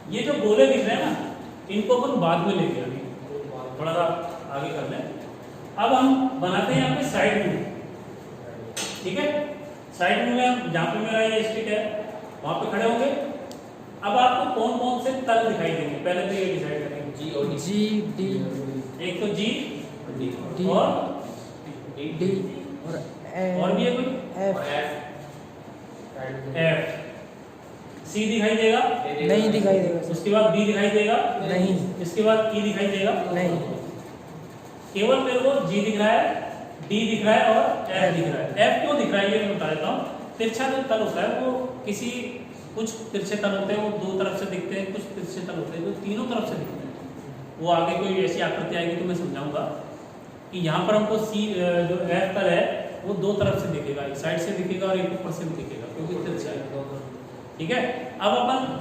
ये जो गोले दिख रहे हैं ना, इनको अपन बाद में लेंगे, अभी थोड़ा सा आगे कर लें। अब हम बनाते हैं यहाँ पे साइड व्यू, ठीक है। साइड व्यू में जहाँ पे मेरा ये स्टिक है वहां पे खड़े होंगे। अब आपको कौन कौन से तल दिखाई देंगे, पहले तो ये डिसाइड करेंगे। जी और जी डी एक तो जी डी और डी और भी है कोई एफ एफ। सी दिखाई देगा, नहीं दिखाई देगा सर। उसके बाद बी दिखाई देगा नहीं इसके बाद ई दिखाई देगा नहीं केवल मेरे को जी दिख रहा है, डी दिख रहा है और एफ दिख रहा है। एफ क्यों दिख रहा है ये मैं बता देता हूँ। तिरछा जो तल होता है वो किसी, कुछ तिरछे तल होते हैं वो दो तरफ से दिखते हैं, कुछ तिरछे तल होते हैं जो तीनों तरफ से दिखते हैं। वो आगे कोई ऐसी आकृति आएगी तो मैं समझाऊंगा कि यहाँ पर हमको सी जो एफ तल है वो दो तरफ से दिखेगा, एक साइड से दिखेगा और एक ऊपर से भी दिखेगा क्योंकि तिरछा है, ठीक है। अब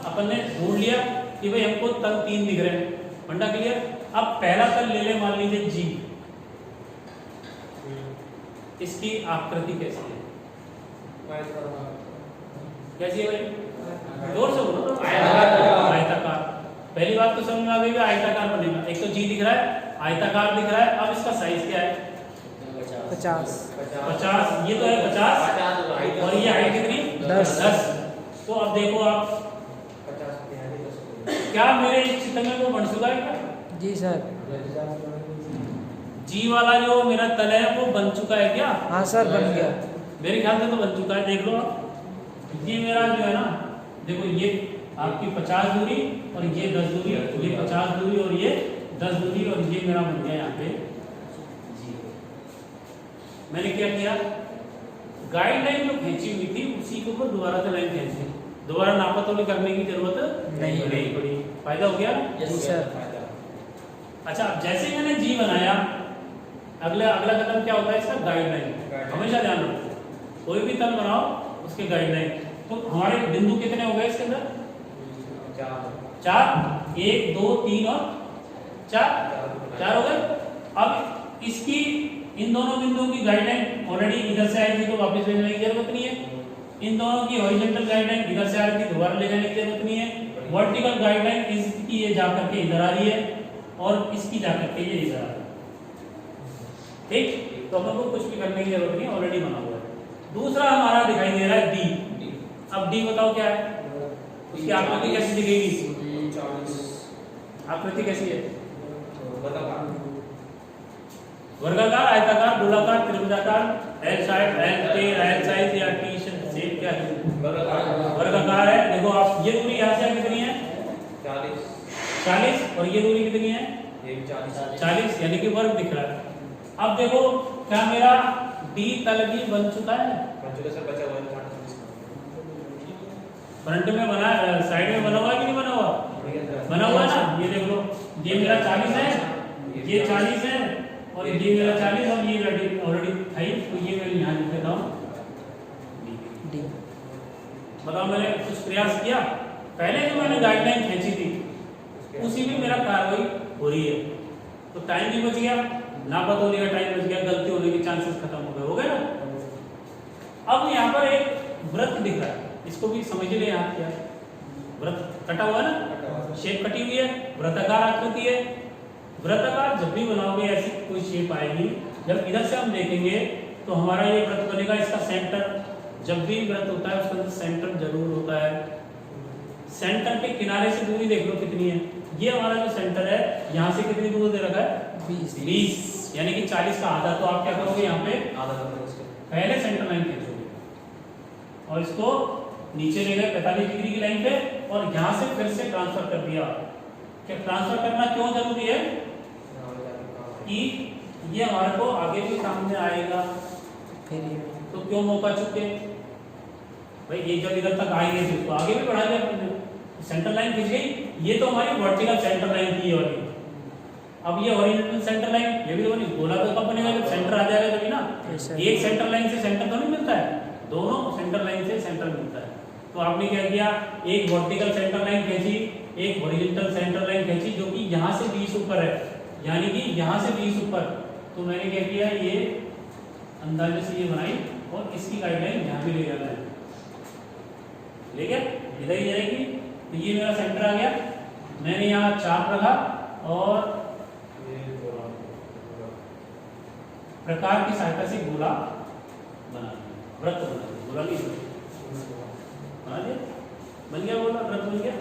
अपन ने ढूंढ लिया कि भाई हमको तल तीन दिख रहे हैं, फंडा क्लियर। अब पहला तल ले ले, मान लीजिए जी, इसकी आकृति कैसी है, कैसी है भाई, जोर से बोलो। आयताकार। पहली बात तो समझ में आ गई, आयताकार बनेगा। एक तो जी दिख रहा है, आयताकार दिख रहा है। अब इसका साइज क्या है, 50 50। ये तो है 50 और ये हाइट कितनी, 10। तो अब देखो आप, क्या मेरे इस चित्र में वो बन चुका है क्या, जी सर। जी वाला जो मेरा तल है वो बन चुका है क्या। हाँ सर बन गया। मेरे ख्याल से तो बन चुका है, देख लो आप। ये मेरा जो है ना, देखो ये आपकी 50 दूरी और ये 10 दूरी, ये 50 दूरी और ये 10 दूरी और ये मेरा बन गया यहाँ पे जी। मैंने क्या किया, गाइडलाइन जो खींची हुई थी उसी के ऊपर दोबारा से लाइन खींची, दोबारा नापतोली करने की जरूरत नहीं पड़ी। फायदा हो गया जी सर। अच्छा, जैसे ही मैंने जी बनाया, अगला कदम क्या होता है इसका, गाइडलाइन। हमेशा ध्यान रखो, कोई भी तल बनाओ उसके गाइडलाइन। तो हमारे बिंदु कितने हो गए इसके अंदर, 4, 1 2 3 और 4 हो गए। अब इसकी इन दोनों बिंदुओं की गाइडलाइन ऑलरेडी इधर से आई थी तो वापस ले जाने की जरूरत नहीं है। इन दोनों की हॉरिजॉन्टल गाइडलाइन इधर से आ रही थी, दोबारा ले जाने की जरूरत नहीं है। वर्टिकल गाइडलाइन इसकी ये जाकर के इधर आ रही है और इसकी जाकर के ये इधर आ रही है, ठीक। तो हम लोग को कुछ भी करने की जरूरत नहीं, ऑलरेडी बना हुआ है। दूसरा हमारा दिखाई दे रहा है डी। अब डी बताओ क्या है, उसकी आकृति कैसी दिखेगी, आकृति कैसी है, वर्गाकार, आयताकार, गोलाकार, त्रिभुजाकार, एल साइज या टी शेप क्या है, वर्गाकार है। देखो आप, ये दूरी यहाँ से कितनी है, 40 और ये दूरी कितनी है, 40, यानी कि वर्ग दिख रहा है। अब देखो क्या मेरा डी तल भी बन चुका है, फ्रंट में बना, साइड में बना हुआ कि नहीं बना हुआ, बना हुआ ना। ये देख लो, ये मेरा 40 है, ये 40 है और ये मेरा 40 और ये ऑलरेडी था ही, तो ये मैं यहाँ लिख देता हूँ डी। बताओ मैंने कुछ प्रयास किया, पहले जो मैंने गाइडलाइन खींची थी उसी में मेरा कार्रवाई हो रही है, तो टाइम भी बच गया, नापतोली का टाइम बच गया, गलती होने के चांसेस खत्म हो गए ना। अब यहाँ पर एक वृत्त दिख रहा है, इसको भी समझ ले, यहाँ क्या वृत्त कटा हुआ है ना, शेप कटी हुई है, वृत्ताकार आकृति है। वृत्ताकार जब भी बनाओगे ऐसी कोई शेप आएगी, जब इधर से हम देखेंगे तो हमारा ये वृत्त बनेगा, इसका सेंटर, जब भी वृत्त होता है उसका अंदर सेंटर जरूर होता है। सेंटर के किनारे से दूरी देख लो कितनी है, ये हमारा जो सेंटर है यहाँ से कितनी दूर दे रखा है, 20, यानी कि 40 का आधा। तो आप क्या करोगे, यहाँ पे पहले सेंटर लाइन खींचोगे और इसको नीचे ले गए 45 डिग्री की लाइन पे और यहाँ से फिर से ट्रांसफर कर दिया। क्या ट्रांसफर करना क्यों जरूरी है कि ये हमारे को आगे भी सामने आएगा, तो क्यों मौका चुके भाई, ये जब इधर तक आएंगे तो आगे भी बढ़ा दिया, सेंटर लाइन खींच गई। ये तो हमारी वर्टिकल सेंटर लाइन थी वाली। अब ये हॉरिजॉन्टल सेंटर लाइन, ये भी तो नहीं, गोला तो कब बनेगा जब सेंटर आ जाएगा तभी ना। एक सेंटर लाइन से सेंटर तो नहीं मिलता है, दोनों सेंटर लाइन से सेंटर मिलता है। तो आपने क्या किया, एक वर्टिकल सेंटर लाइन खींची, एक हॉरिजॉन्टल सेंटर लाइन खींची जो कि यहाँ से 20 ऊपर है, यानी कि यहाँ से 20 ऊपर। तो मैंने क्या किया, ये अंदाजे से ये बनाई और इसकी गाइडलाइन यहाँ भी ले जाना है, ठीक है, इधर ही जाएगी। तो ये मेरा सेंटर आ गया। मैंने यहाँ चाप रखा और प्रकार की सहायता से गोला बना दिया, वृत्त बना दिया, गोला नहीं बना दिया, बन गया गोला, वृत्त बन गया।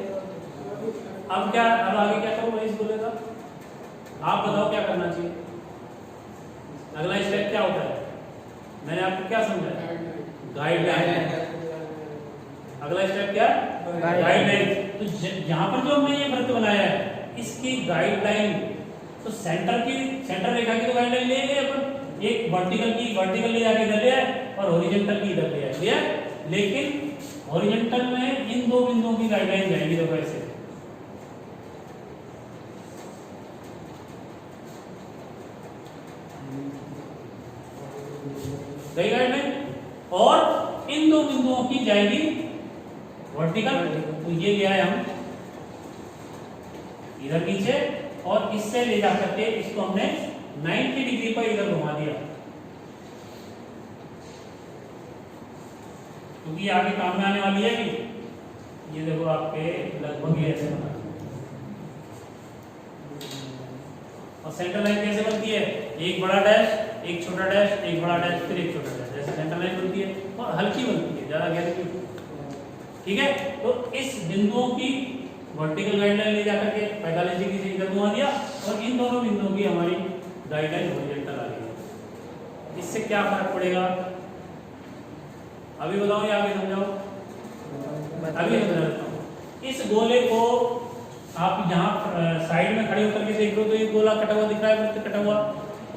अब क्या, अब आगे क्या करूँ मैं इस गोले का, आप बताओ क्या करना चाहिए। अगला स्टेप क्या होता है, मैंने आपको क्या समझाया, गाइडलाइन। अगला स्टेप क्या, गाइडलाइन। तो यहाँ पर जो हमने ये वृत्त बनाया है इसकी गाइडलाइन, तो सेंटर रेखा की तो गाइडलाइन ले गए अपन, एक वर्टिकल ले जाके इधर ले आए और हॉरिजॉन्टल की इधर ले आए, लिया। लेकिन हॉरिजॉन्टल में इन दो बिंदुओं की गाइडलाइन जाएगी, देखो ऐसे गई गाइडलाइन, और इन दो बिंदुओं की जाएगी वर्टिकल। तो ये लिया है हम इधर नीचे, और इससे ले जा करके इसको हमने 90 डिग्री पर इधर घुमा दिया, क्योंकि ये आगे काम में आने वाली है कि ये देखो आपके लगभग ये ऐसे बना। और सेंटर लाइन कैसे बनती है, एक बड़ा डैश, एक छोटा डैश, एक बड़ा डैश, फिर एक छोटा डैश, जैसे सेंटर लाइन बनती है, और हल्की बनती है, ज्यादा गहरी नहीं। ठीक है, तो इस बिंदुओं की वर्टिकल गाइडलाइन ले जाकर के 45 डिग्री से इधर घुमा दिया, और इन दोनों बिंदुओं की हमारी गाइडलाइन हॉरिजॉन्टल आ गई। इससे क्या फर्क पड़ेगा अभी बताओ या आगे समझाओ, अभी समझाता हूँ। इस गोले को आप यहाँ साइड में खड़े होकर के देख लो तो ये गोला कटा हुआ दिख रहा है, वृत्त कटा हुआ।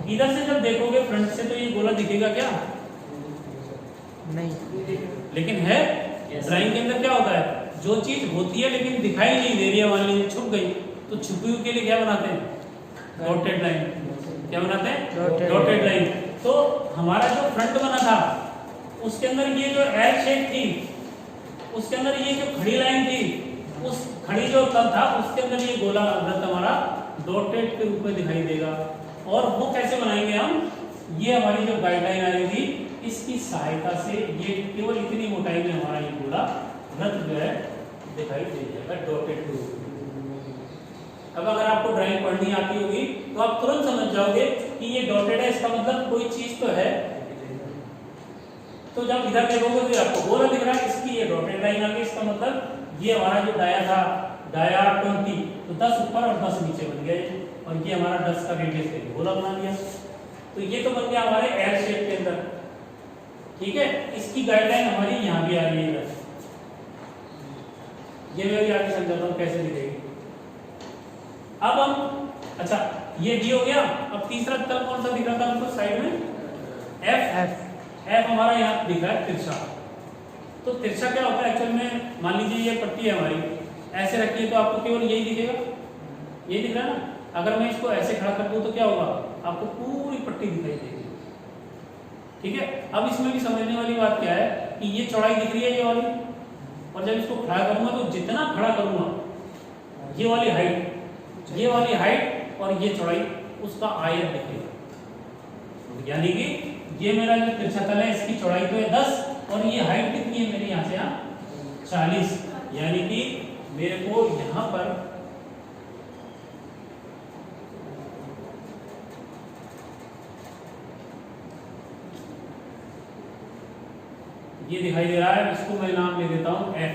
इधर से जब देखोगे फ्रंट से तो ये गोला दिखेगा क्या, नहीं, लेकिन है ड्राइंग के अंदर क्या होता है, जो चीज होती है लेकिन दिखाई नहीं दे रही है, मान लीजिए छुप गई, तो छुपी हुई के लिए क्या बनाते हैं, डॉटेड लाइन। क्या बनाते हैं, डॉटेड लाइन। तो हमारा जो फ्रंट बना था उसके अंदर ये जो एल शेप थी, उसके अंदर ये जो खड़ी लाइन थी, उस खड़ी जो तल था उसके अंदर ये गोला वृत्त हमारा डॉटेड के रूप में दिखाई देगा। और वो कैसे बनाएंगे हम, ये हमारी जो गाइडलाइन आई थी इसकी सहायता से ये केवल इतनी मोटाई में हमारा ये गोला वृत्त जो है दिखाई दे जाएगा, डॉटेड के रूप में। अब अगर आपको ड्राइंग पढ़नी आती होगी तो आप तुरंत समझ जाओगे कि ये डॉटेड है, इसका मतलब कोई चीज तो है। तो जब इधर देखोगे तो आपको गोला दिख रहा है, इसकी ये डॉटेड लाइन आ गई, इसका मतलब ये हमारा जो डाया था, डाया 20, तो 10 ऊपर और 10 नीचे बन गया, और ये हमारा 10 का रेडियस है, गोला बना दिया। तो ये तो बन गया हमारे एल शेप के अंदर। ठीक है, इसकी गाइडलाइन हमारी यहाँ भी आ रही है इधर, ये मैं भी आगे समझाता हूँ कैसे दिखेगी। अब हम, अच्छा ये डी हो गया। अब तीसरा तल कौन सा दिख रहा था हमको साइड में, एफ। एफ हमारा यहाँ दिख रहा है तिरछा। तो तिरछा क्या होता है एक्चुअल में, मान लीजिए ये पट्टी है हमारी, ऐसे रखिए तो आपको केवल यही दिखेगा, ये दिख रहा है ना। अगर मैं इसको ऐसे खड़ा कर दूं तो क्या होगा, आपको पूरी पट्टी दिखाई देगी। ठीक है, अब इसमें भी समझने वाली बात क्या है कि ये चौड़ाई दिख रही है ये वाली, और जब इसको खड़ा करूंगा तो जितना खड़ा करूंगा ये वाली हाइट और ये चौड़ाई, उसका आयत दिखेगा। यानी कि ये मेरा जो तिरछा तल है इसकी चौड़ाई तो है 10, और ये हाइट कितनी है मेरी, यहाँ से यहाँ 40। यानी कि मेरे को यहाँ पर ये दिखाई दे रहा है, इसको मैं नाम ले देता हूँ एफ,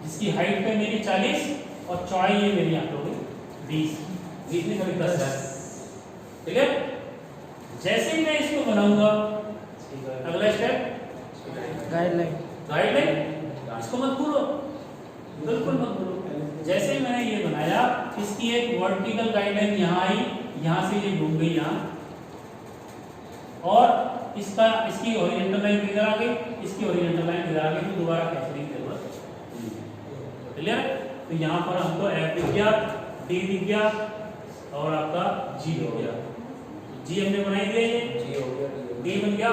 जिसकी हाइट पे मेरी 40 और चौड़ाई ये मेरी यहाँ पे होगी 20 में थोड़ी 10 है। ठीक है, जैसे ही मैं इसको बनाऊंगा, अगला स्टेप गाइडलाइन। इसको मत भूलो, बिल्कुल मत भूलो। जैसे ही मैंने ये बनाया, इसकी एक वर्टिकल गाइडलाइन यहाँ आई, यहाँ से ये घूम गई यहाँ, और इसकी हॉरिजॉन्टल लाइन इधर आ गई, इसकी हॉरिजॉन्टल लाइन इधर आ गई, तो दोबारा खींचने की जरूरत। क्लियर? तो यहाँ पर हमको एफ दिख गया, डी दिख गया, और आपका जी हो गया। जी हमने बनाई दिया, ये जी हो गया, डी बन गया।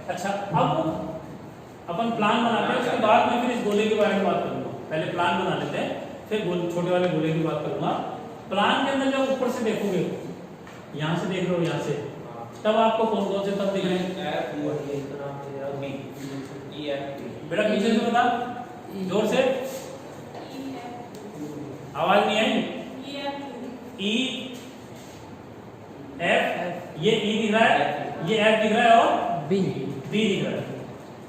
अच्छा, अब अपन प्लान बनाते हैं, उसके बाद में फिर इस गोले के बारे में बात करूंगा। पहले प्लान बना लेते हैं, फिर छोटे वाले गोले की बात करूंगा। प्लान के अंदर जब ऊपर से देखोगे, यहाँ से देख लो, यहाँ से, तब आपको कौन कौन से तब दिख रहे हैं, बेटा पीछे से बता जोर से, आवाज नहीं आई। ई एफ, ये ई दिख रहा है, ये एफ दिख रहा है और बी बी दिख रहा है।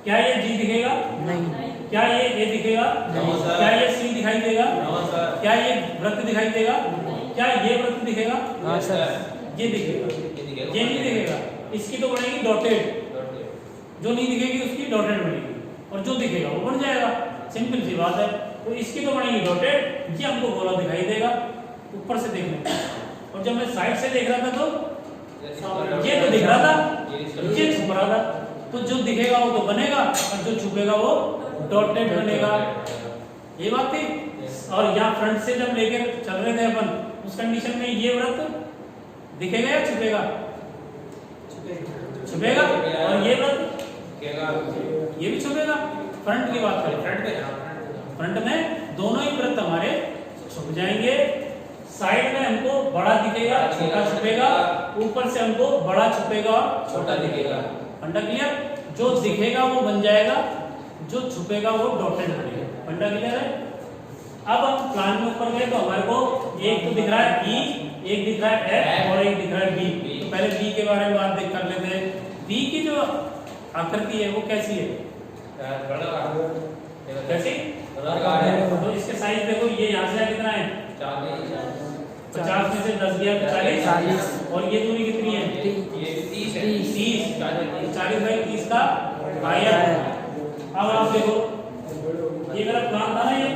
क्या ये जी दिखेगा? नहीं क्या ये ए दिखेगा? नहीं। क्या ये सी दिखाई देगा? क्या ये वृत्त दिखाई देगा? क्या ये वृत्त दिखेगा? हाँ सर ये दिखेगा, ये नहीं दिखेगा। इसकी तो बनेगी डॉटेड, जो नहीं दिखेगी उसकी डॉटेड बनेगी, और जो दिखेगा वो बन जाएगा। सिंपल सी बात है। तो इसकी तो बनेगी डॉटेड, ये हमको गोला दिखाई देगा ऊपर से देखने में। और जब मैं साइड से देख रहा था तो ये तो दिख रहा था, ये छुप रहा था। तो जो दिखेगा वो तो बनेगा और जो छुपेगा वो डॉटेड बनेगा। ये बात थी। और यहाँ फ्रंट से जब लेकर चल रहे थे अपन, उस कंडीशन में ये वृत्त दिखेगा या छुपेगा? छुपेगा। और ये वृत्त ये भी छुपेगा। फ्रंट की बात करें, फ्रंट में दोनों ही वृत्त हमारे छुप जाएंगे। साइड में हमको बड़ा दिखेगा, छोटा छुपेगा। ऊपर से हमको बड़ा छुपेगा और छोटा दिखेगा। फंडा क्लियर? जो दिखेगा वो बन जाएगा, जो छुपेगा वो डॉटेड बनेगा। फंडा क्लियर है? अब हम प्लान में ऊपर गए तो हमारे को एक तो दिख रहा है ई, एक दिख रहा है एफ और एक दिख रहा है बी। तो पहले बी के बारे में बात देख कर लेते हैं। बी की जो आकृति है वो कैसी है? कैसी? तो इसके साइज देखो, ये यहाँ से कितना है? 50 में से 10 गया 40। और ये दूरी कितनी है? 30। 40 बाई 30 का आया। अब आप देखो, ये मेरा प्लान था ना, ये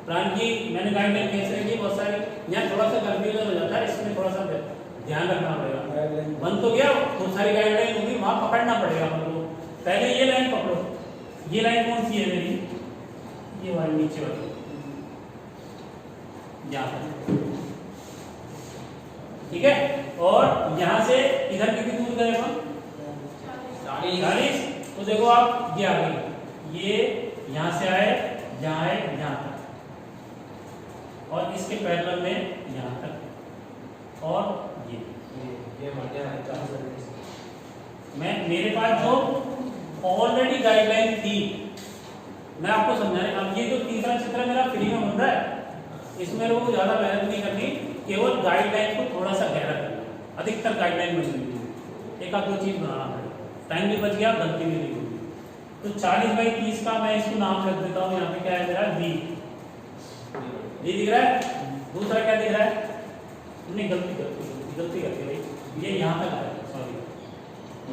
प्लान की मैंने गाइडलाइन खींच रखी है बहुत सारी। यहाँ थोड़ा सा कंफ्यूजन हो जाता है, इसमें थोड़ा सा ध्यान रखना पड़ेगा। बन तो गया, बहुत सारी गाइडलाइन होगी, वहां पकड़ना पड़ेगा हम लोग। पहले ये लाइन पकड़ो। ये लाइन कौन सी है मेरी? ये वाली नीचे वाली, यहाँ पर, ठीक है। और यहाँ से इधर कितनी दूर गए हम? 40। तो देखो आप, ये आ गई, ये यहाँ से आए, यहाँ आए, यहाँ तक, और इसके पैरेलल में यहाँ तक, और ये मेरे पास जो ऑलरेडी गाइडलाइन थी, मैं आपको समझाने। अब ये जो तीसरा चित्र मेरा फ्री में बन रहा है, इसमें लोगों को ज्यादा मेहनत नहीं करनी, केवल गाइडलाइन को थोड़ा सा गहरा करना। अधिकतर गाइडलाइन बन गई, एक आध दो चीज बनाना पड़ेगा, टाइम भी बच गया, गलती भी नहीं होगी। तो 40 बाई 30 का मैं इसको नाम रख देता हूँ। यहाँ पे क्या है मेरा? बी दिख रहा है। दूसरा क्या दिख रहा है? नहीं, गलती करती भाई, ये यहाँ तक है, सॉरी,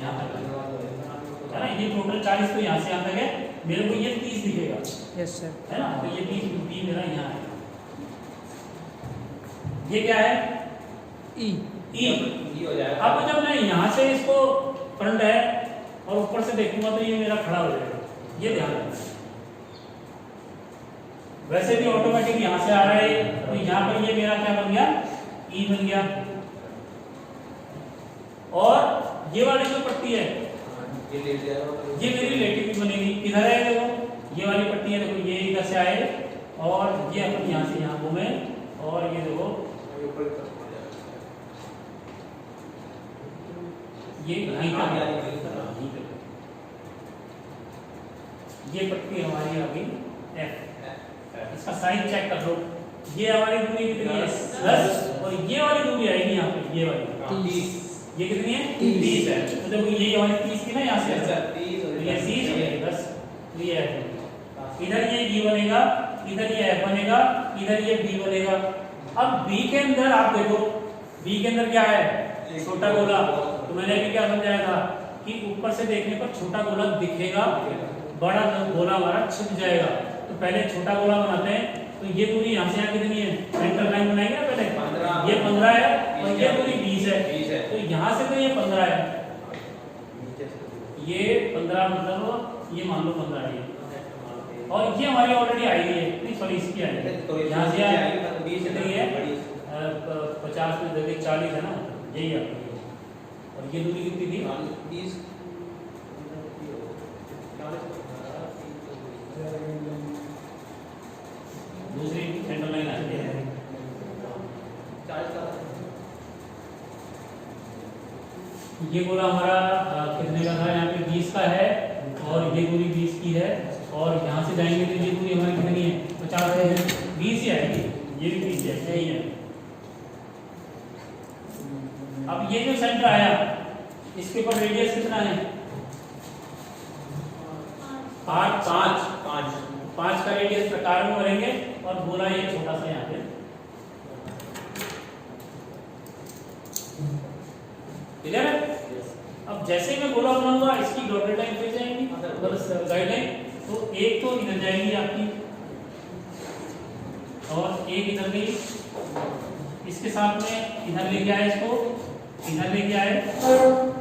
यहाँ तक है ना। ये टोटल 40 तो यहाँ से यहाँ तक है, मेरे को ये 30 दिखेगा। Yes sir. है ना? तो ये 30 बी मेरा यहाँ है। ये क्या है? ई हो जाएगा। अब जब मैं यहाँ से इसको फ्रंट है और ऊपर से देखूंगा तो ये मेरा खड़ा हो जाएगा, ये ध्यान रखना। वैसे भी ऑटोमेटिक यहाँ से आ रहा है, तो यहाँ पर ये मेरा क्या बन गया? ई बन गया। और ये वाली जो पट्टी है, ये मेरी रिलेटिव भी बनेगी। किधर है? देखो, ये वाली पट्टी है, देखो, ये इधर से आए और ये अपन यहाँ से यहाँ घूमे, और ये देखो ये यहीं तक, ये पट्टी हमारी आ गई एफ। इसका साइज चेक कर लो, ये हमारी दूरी कितनी है? 10। और ये वाली दूरी आएगी यहाँ पे, ये वाली 30। ये कितनी है? 30 है। तो देखो, ये हमारी 30 की ना, यहाँ से 30, तो ये 30 है 10, तो ये F बनेगा। इधर ये E बनेगा, इधर ये F बनेगा, इधर ये B बनेगा। अब B के अंदर आप देखो, B के अंदर क्या है? छोटा गोला। तो मैंने अभी क्या समझाया था कि ऊपर से देखने पर छोटा गोला दिखेगा, बड़ा गोला हमारा छिप जाएगा। तो पहले छोटा गोला बनाते हैं। तो ये दूरी यहाँ से यहाँ कितनी है? सेंटर लाइन बनाएंगे ना पहले, ये 15 है और ये दूरी 20 है। तो यहाँ से तो ये 15 है, ये 15 मतलब ये मान लो 15 है, और ये हमारी ऑलरेडी आई है, नहीं सॉरी इसकी आई है, यहाँ से कितनी है? 50 में देखिए 40 है ना, यही है। और ये दूरी कितनी थी? 30। दूसरी सेंटर लाइन आती है, ये गोला हमारा कितने का था? यहाँ पे 20 का है, और ये दूरी 20 की है, और यहाँ से जाएंगे तो ये दूरी हमारी कितनी है? 50 20 ही आएगी, ये भी 20 है, यही है। अब ये जो सेंटर आया इसके ऊपर रेडियस कितना है? 5 का रेडियस प्रकार में भरेंगे और गोला ये छोटा सा यहाँ पे। क्लियर है? अब जैसे मैं गोला बनाऊंगा इसकी डॉटेड लाइन पे जाएंगी, गाइडलाइन, तो एक तो इधर जाएगी आपकी और एक इधर गई, इसके साथ में इधर लेके आए, इसको इधर लेके आए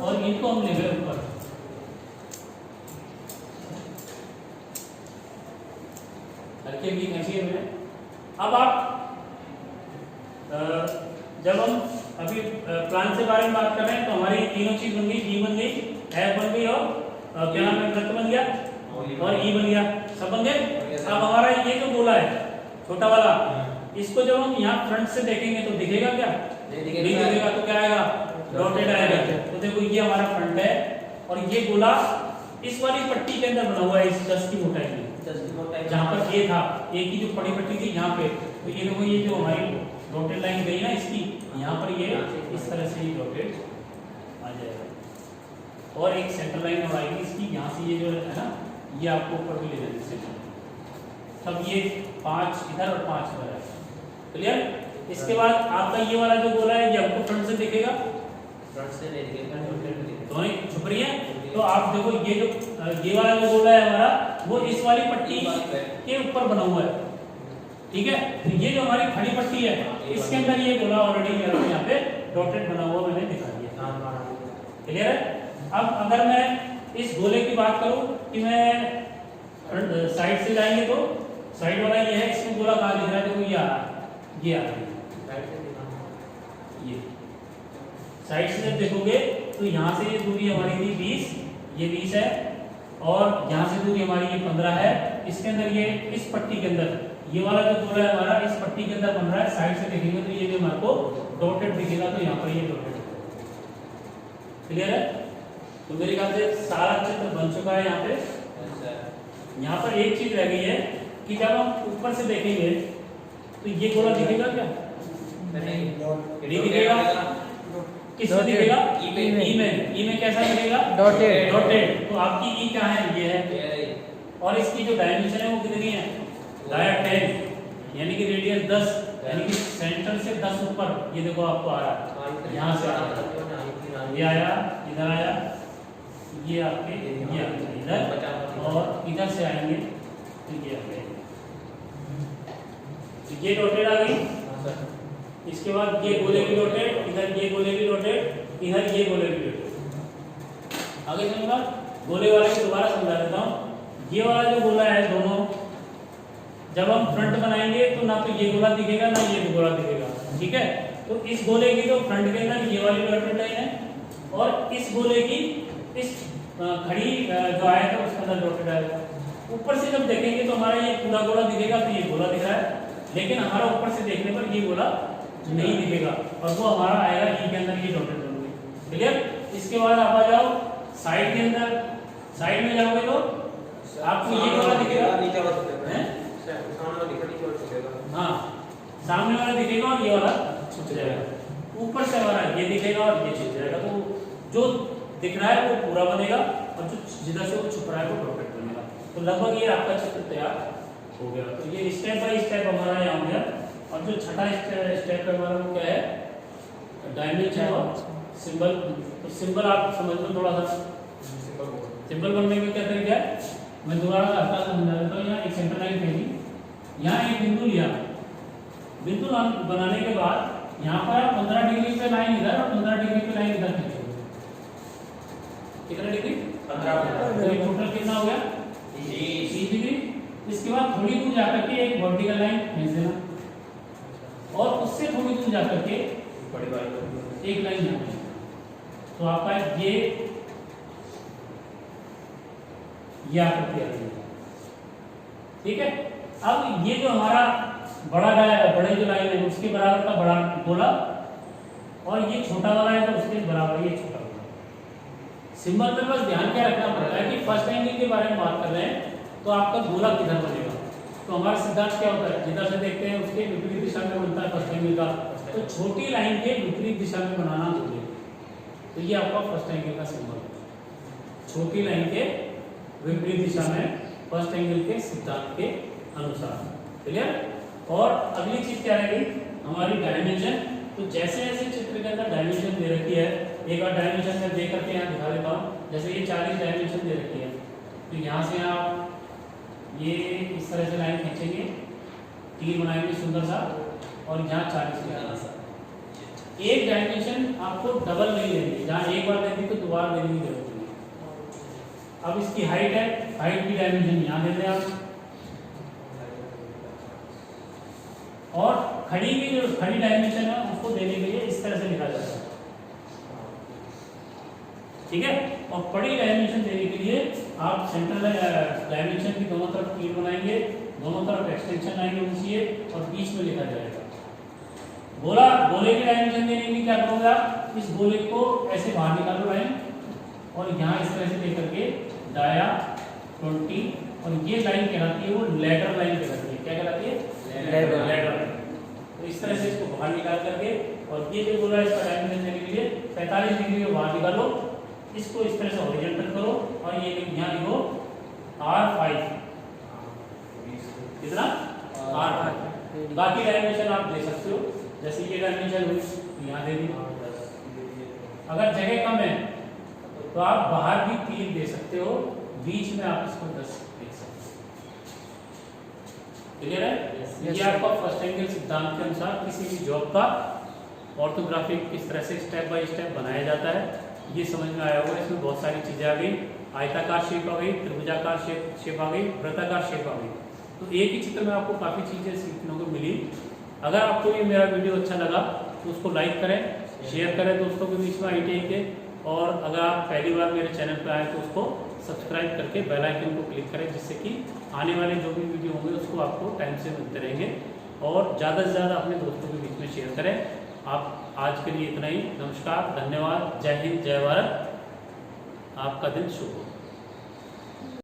और इनको हम ले गए ऊपर। हल्के भी खींचिए मैंने। अब आप जब हम अभी प्लान से बारे में बात कर रहे हैं तो हमारी तीनों चीज बन गई, बी बन गई, एफ बन गई और क्या नाम है, वृत्त बन गया और ई बन गया, सब बन गए। अब हमारा ये जो गोला है छोटा वाला, इसको जब हम यहाँ फ्रंट से देखेंगे तो दिखेगा क्या? नहीं दिखेगा। तो क्या आएगा? डॉटेड आएगा। तो देखो ये हमारा फ्रंट है और ये गोला इस वाली पट्टी के अंदर बना हुआ है, इस 10 की मोटाई में, जहाँ पर ए था, ए की जो बड़ी पट्टी थी यहाँ पे, तो ये देखो ये जो हमारी डॉटेड लाइन गई ना इसकी, यहाँ पर ये इस तरह से ये डॉटेड आ जाएगा और एक सेंटर लाइन और आएगी इसकी, यहाँ से ये जो है ना ये आपको ऊपर भी ले जाएगी सेंटर। तब ये 5 इधर और 5 इधर आएगा। क्लियर? इसके बाद आपका ये वाला जो गोला है ये आपको फ्रंट से दिखेगा, फ्रंट से नहीं दिखेगा, दोनों छुप रही है। तो आप देखो ये जो ये वाला जो गोला है हमारा वो इस वाली पट्टी के ऊपर बना हुआ है, ठीक है? तो ये जो हमारी खड़ी पट्टी है इसके अंदर ये गोला ऑलरेडी मेरा यहाँ पे डॉटेड बना हुआ मैंने दिखा दिया। क्लियर है? अब अगर मैं इस गोले की बात करूं कि मैं साइड से जाएंगे तो साइड वाला ये है, इसमें गोला कहाँ दिख रहा है? देखो ये आ रहा है, ये आ रहा है, ये साइड से जब देखोगे तो यहाँ से ये दूरी हमारी थी 20, ये 20 है और यहाँ से दूरी हमारी ये 15 है। इसके अंदर ये इस पट्टी के अंदर ये वाला जो गोला है हमारा इस पट्टी के अंदर बन रहा है। साइड से देखेंगे तो ये भी हमारे को डॉटेड दिखेगा, तो यहाँ पर ये डॉटेड। क्लियर है? तो मेरे ख्याल से सारा चित्र बन चुका है यहाँ पे। यहाँ पर एक चीज रह गई है कि जब हम ऊपर से देखेंगे तो ये गोला दिखेगा क्या? नहीं दिखेगा। किसमें दिखेगा? ई में कैसा दिखेगा? डॉटेड। डॉटेड। तो आपकी ई क्या है? ये है और इसकी जो डायमेंशन है वो कितनी है? 10, यानी कि रेडियस 10, यानी कि सेंटर से 10 ऊपर ये देखो आपको आ रहा है, यहाँ से ये आया, इधर आया, ये आपके ये इधर और इधर से आएंगे तो ये आ गए, तो ये डॉटेड आ गई। इसके बाद ये गोले की डॉटेड, इधर ये गोले की डॉटेड, इधर ये गोले की डॉटेड। आगे चलूंगा गोले वाले को दोबारा समझा देता हूँ। ये वाला जो गोला है दोनों जब हम फ्रंट बनाएंगे तो ना तो ये गोला दिखेगा ना ये गोला दिखेगा, ठीक है? तो इस गोले की तो फ्रंट के अंदर ये वाली डॉटेड लाइन है और इस गोले की इस खड़ी जो आया था उसके अंदर डॉटेड आएगा। ऊपर से जब देखेंगे तो हमारा ये पूरा गोला दिखेगा, तो ये गोला दिख रहा है, लेकिन हमारा ऊपर से देखने पर ये गोला नहीं दिखेगा और वो हमारा आएगा ई के अंदर ये डॉटेड होंगे। क्लियर? इसके बाद आप आ जाओ साइड के अंदर, साइड में जाओगे तो आपको ये गोला दिखेगा, हाँ सामने वाला दिखेगा और ये वाला छुप जाएगा। ऊपर से हमारा ये दिखेगा और ये छुप जाएगा, तो जो दिख रहा है वो पूरा बनेगा और जो जिधर से वो छुप रहा है वो डॉटेड बनेगा। तो लगभग ये आपका चित्र तैयार हो गया। तो ये स्टेप बाय स्टेप हमारा यहाँ हो गया। और जो छठा स्टेप है हमारा वो क्या है? डायमेंशन और सिंबल। तो सिंबल आप समझ लो थोड़ा सा, सिंबल बनने का क्या तरीका है मैं दोबारा आपका समझा देता हूँ। यहाँ एक सेंटर लाइन भेजी, यहाँ एक बिंदु लिया, बिंदु बनाने के बाद यहाँ पर आप 15 डिग्री पे लाइन इधर और 15 डिग्री पे लाइन इधर खींचोगे। कितना डिग्री? 15। टोटल कितना हो गया? 30 डिग्री। इसके बाद थोड़ी दूर जाकर के एक वर्टिकल लाइन खींच देना और उससे थोड़ी दूर जाकर के एक लाइन यहाँ, तो आपका ये आकृति आ गई। ठीक है? अब ये जो हमारा बड़े जो लाइन है उसके बराबर का बड़ा गोला और ये छोटा वाला है तो उसके बराबर ये छोटा गोला। सिंबल में बस ध्यान क्या रखना पड़ता है कि फर्स्ट एंगल के बारे में बात कर रहे हैं तो आपका गोला किधर बनेगा। तो हमारा सिद्धांत क्या होता है, जिधर से देखते हैं उसके विपरीत दिशा में बनता है फर्स्ट एंगल का। तो छोटी लाइन के विपरीत दिशा में बनाना होगा। तो ये आपका फर्स्ट एंगल का सिंबल है, छोटी लाइन के विपरीत दिशा में फर्स्ट एंगल के सिद्धांत के अनुसार। क्लियर। और अगली चीज क्या रहेगी हमारी डायमेंशन। तो जैसे जैसे चित्र के अंदर डायमेंशन दे रखी है, एक बार डायमेंशन में देख करके यहाँ दिखा देता हूँ। जैसे ये 40 डायमेंशन दे रखी है, तो यहाँ से आप ये इस तरह से लाइन खींचेंगे, तीर बनाएंगे सुंदर सा, और यहाँ 40 लगाना सा। एक डायमेंशन आपको डबल नहीं लेंगे, जहाँ एक बार देंगे तो दोबारा देने की जरूरत नहीं। अब इसकी हाइट है, हाइट की डायमेंशन यहाँ दे दें आप। और खड़ी की जो खड़ी डायमेंशन है उसको देने के लिए इस तरह से लिखा जाता है, ठीक है। और बड़ी डायमेंशन देने के लिए आप सेंट्रल डायमेंशन की दोनों तरफ तीर बनाएंगे, दोनों तरफ एक्सटेंशन लाएंगे ऊंची, और बीच में लिखा जाएगा। गोले की डायमेंशन देने के लिए क्या करोगे आप, इस गोले को ऐसे बाहर निकालो लाइन, और यहाँ इस तरह से लेकर के डाया 20, और ये लाइन कहलाती है वो लेडर लाइन कहलाती है। क्या कहलाती है, लेडर। तो इस तरह से इसको बाहर निकाल करके, और ये जो गोला इसका डायमेंशन देने के लिए 45 डिग्री को बाहर निकालो, इसको इस तरह से हॉरिजॉन्टल करो, और ये यहाँ लिखो R5, कितना R5। बाकी डायमेंशन आप दे सकते हो, जैसे ये डायमेंशन हुई यहाँ दे दी। अगर जगह कम है तो आप बाहर भी 3 दे सकते हो, बीच में आप इसको 10 दे सकते हो। क्लियर है। ये आपका फर्स्ट एंगल सिद्धांत के अनुसार किसी भी जॉब का ऑर्थोग्राफिक किस तरह से स्टेप बाय स्टेप बनाया जाता है, ये समझ में आया होगा। इसमें बहुत सारी चीजें आ गई, आयताकार शेप आ गई, त्रिभुजाकार शेप आ गई, वृत्ताकार शेप आ गई। तो एक ही चित्र में आपको काफी चीजें सीखने को मिली। अगर आपको ये मेरा वीडियो अच्छा लगा तो उसको लाइक करें, शेयर करें दोस्तों के बीच में ITI के, और अगर आप पहली बार मेरे चैनल पर आए तो उसको सब्सक्राइब करके बेल आइकन को क्लिक करें, जिससे कि आने वाले जो भी वीडियो होंगे उसको आपको टाइम से मिलते रहेंगे। और ज़्यादा से ज़्यादा अपने दोस्तों के बीच में शेयर करें। आप आज के लिए इतना ही। नमस्कार, धन्यवाद, जय हिंद, जय भारत। आपका दिन शुभ हो।